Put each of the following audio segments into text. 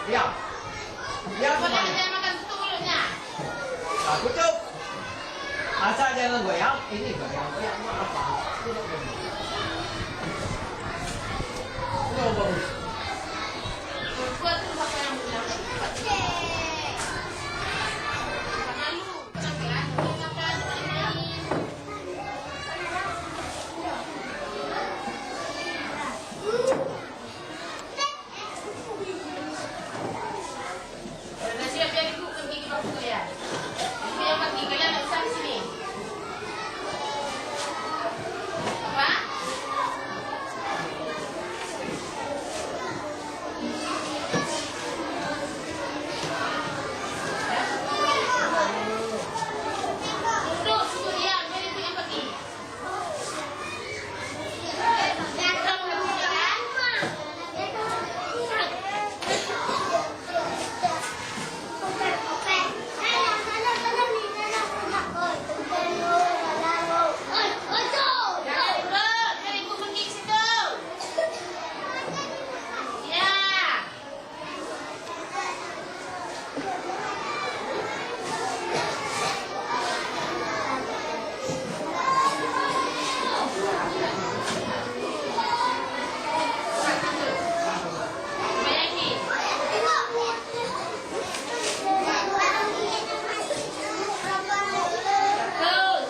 Iya. Iya Boleh semuanya. saya makan tutup mulutnya. Nah, tutup. Asal jangan goyang. Ini goyang apa? Oh, bagus. Gua tuh bakal yang bilang cepat. Malu, makan, main. Udah siap ya ibu pergi ke waktu ya. Ibu yang pergi kalian nggak usah di sini. Apa? Duduk, suruh dia, biar ibu yang pergi. Kamu harus jalan. Jangan turun, biar ibu pergi ke situ. Ya. Bayangin. Terus.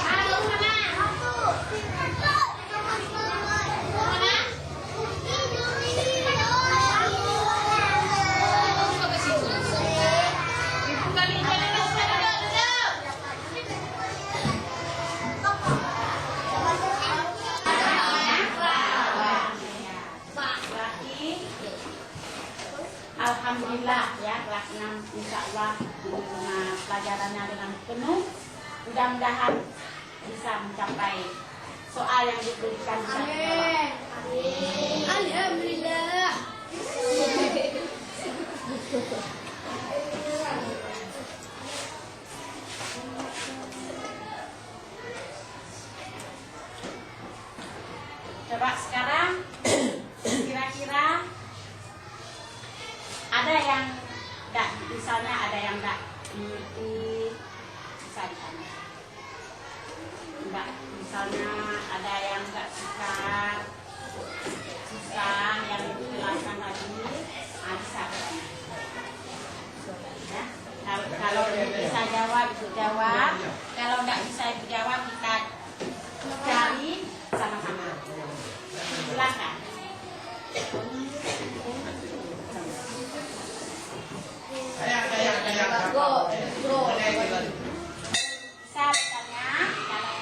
Halo, mana? Mana? Buka ke situ. Ibu kali jalan ke sana, duduk. Alhamdulillah ya kelas 6 insya Allah menerima pelajarannya dengan penuh. Mudah-mudahan bisa mencapai soal yang diberikan. Amin. Alhamdulillah. Coba sekarang kira-kira ada yang enggak, misalnya ada yang enggak mengerti, misalnya enggak, misalnya ada yang enggak suka susah yang dijelaskan tadi, bisa ya. Kalau bisa jawab itu jawab, kalau enggak bisa dijawab kita cari sama-sama. Silakan. Kayak. Go. Bisa misalnya kalau